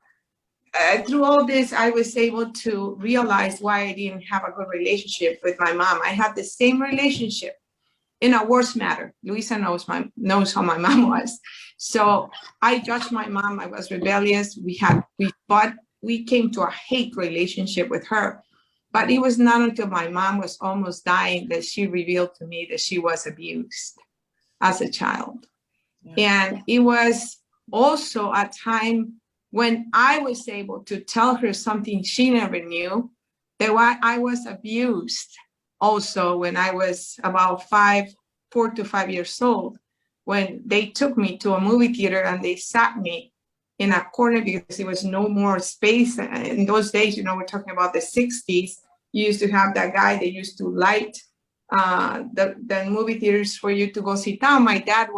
through all this, I was able to realize why I didn't have a good relationship with my mom. I had the same relationship in a worse matter. Luisa knows how my mom was. So I judged my mom. I was rebellious. We fought. We came to a hate relationship with her. But it was not until my mom was almost dying that she revealed to me that she was abused as a child. Yeah. And it was also a time when I was able to tell her something she never knew, that I was abused also when I was about 4 to 5 years old, when they took me to a movie theater and they sat me in a corner because there was no more space. In those days, we're talking about the 60s, you used to have that guy that used to light the movie theaters for you to go sit down. My dad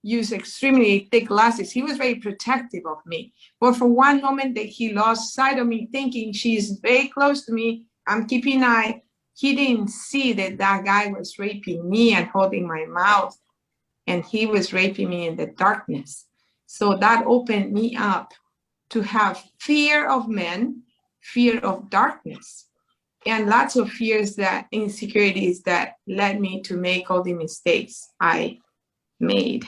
used extremely thick glasses. He was very protective of me. But for one moment that he lost sight of me, thinking she's very close to me, I'm keeping an eye, he didn't see that guy was raping me and holding my mouth. And he was raping me in the darkness. So that opened me up to have fear of men, fear of darkness, and lots of fears, that insecurities that led me to make all the mistakes I made.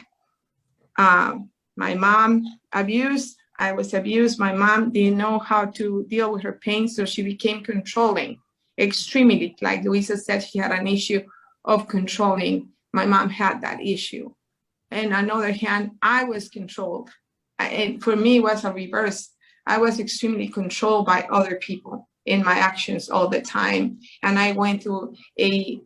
My mom abused, I was abused. My mom didn't know how to deal with her pain, so she became controlling, extremely. Like Luisa said, she had an issue of controlling. My mom had that issue. And on the other hand, I was controlled. And for me, it was a reverse. I was extremely controlled by other people in my actions all the time. And I went through a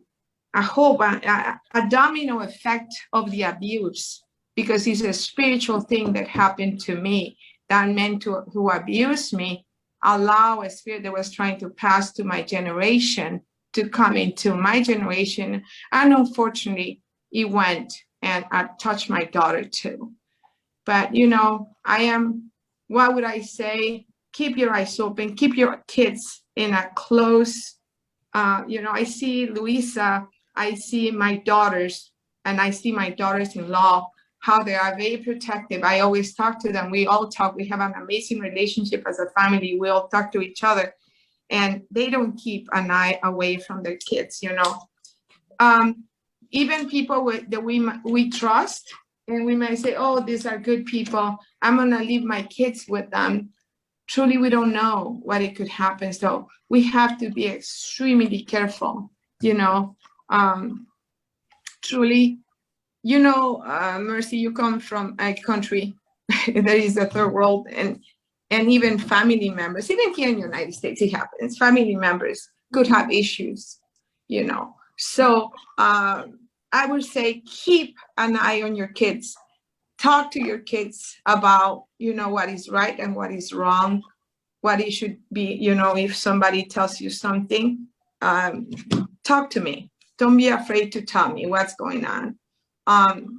domino effect of the abuse because it's a spiritual thing that happened to me. That man who abused me allow a spirit that was trying to pass to my generation to come into my generation. And unfortunately, it went and touched my daughter too. But, you know, what would I say? Keep your eyes open, keep your kids in a close, you know, I see Luisa, I see my daughters, and I see my daughters-in-law, how they are very protective. I always talk to them. We all talk. We have an amazing relationship as a family. We all talk to each other, and they don't keep an eye away from their kids, you know. Even people that we trust, and we might say, oh, these are good people, I'm gonna leave my kids with them. Truly, we don't know what it could happen. So we have to be extremely careful, you know. Truly, you know, Mercy, you come from a country that is a third world, and even family members, even here in the United States, it happens. Family members could have issues, you know. So I would say keep an eye on your kids. Talk to your kids about, you know, what is right and what is wrong, what it should be. You know, if somebody tells you something, talk to me. Don't be afraid to tell me what's going on.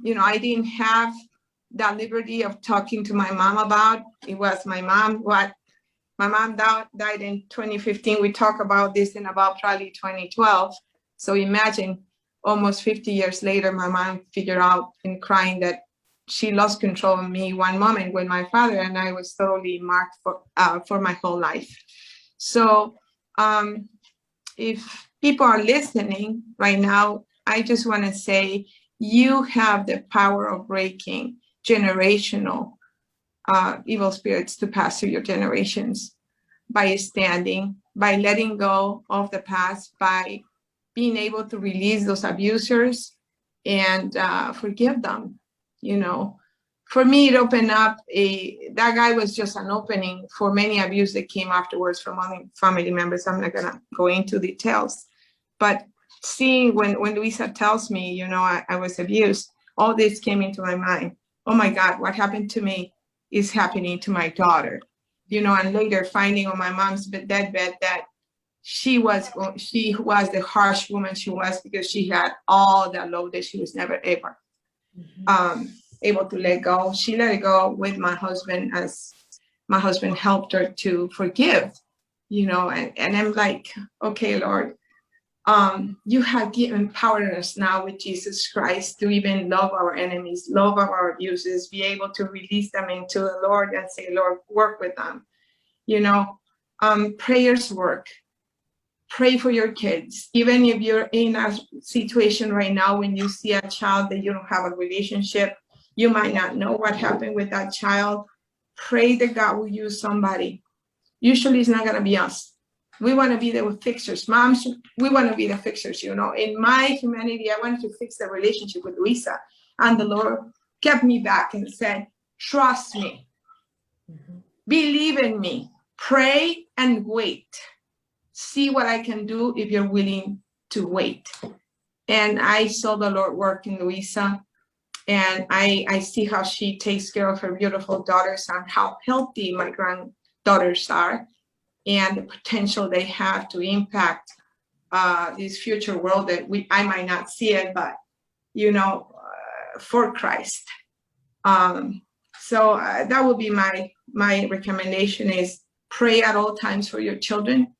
You know, I didn't have that liberty of talking to my mom about. It was my mom. My mom died in 2015. We talk about this in about probably 2012. So imagine almost 50 years later, my mom figured out in crying that she lost control of me one moment with my father, and I was totally marked for my whole life. So if people are listening right now, I just want to say you have the power of breaking generational evil spirits to pass through your generations by standing, by letting go of the past, by being able to release those abusers and forgive them. You know, for me, it opened up that guy was just an opening for many abuse that came afterwards from family members. I'm not gonna go into details, but seeing when Luisa tells me, you know, I was abused, all this came into my mind. Oh my God, what happened to me is happening to my daughter. You know, and later finding on my mom's deathbed that she was the harsh woman she was, because she had all that load that she was never ever able to let go. She let it go with my husband, as my husband helped her to forgive, you know, and I'm like, okay, Lord, you have empowered us now with Jesus Christ to even love our enemies, love our abusers, be able to release them into the Lord and say, Lord, work with them. You know, prayers work. Pray for your kids. Even if you're in a situation right now when you see a child that you don't have a relationship, you might not know what happened with that child. Pray that God will use somebody. Usually it's not going to be us. We want to be the fixers. Moms, we want to be the fixers, you know. In my humanity, I wanted to fix the relationship with Luisa. And the Lord kept me back and said, trust me. Believe in me. Pray and wait. See what I can do if you're willing to wait. And I saw the Lord work in Luisa. And I see how she takes care of her beautiful daughters and how healthy my granddaughters are, and the potential they have to impact this future world that I might not see it, but, you know, for Christ. So that would be my recommendation, is pray at all times for your children,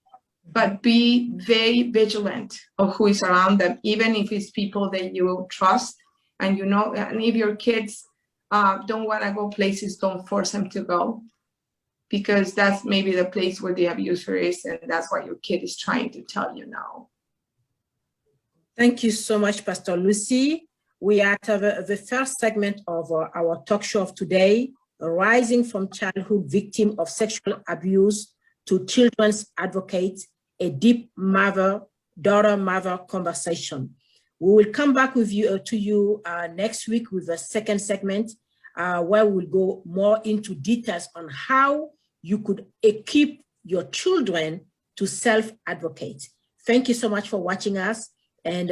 but be very vigilant of who is around them, even if it's people that you trust. And, you know, and if your kids don't want to go places, don't force them to go, because that's maybe the place where the abuser is, and that's what your kid is trying to tell you now. Thank you so much, Pastor Lucy. We are at the first segment of our talk show of today, Rising from Childhood Victim of Sexual Abuse to Children's Advocate, a deep daughter-mother conversation. We will come back with you next week with the second segment, where we'll go more into details on how you could equip your children to self-advocate. Thank you so much for watching us, and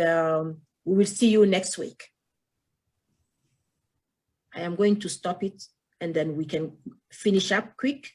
we will see you next week. I am going to stop it and then we can finish up quick.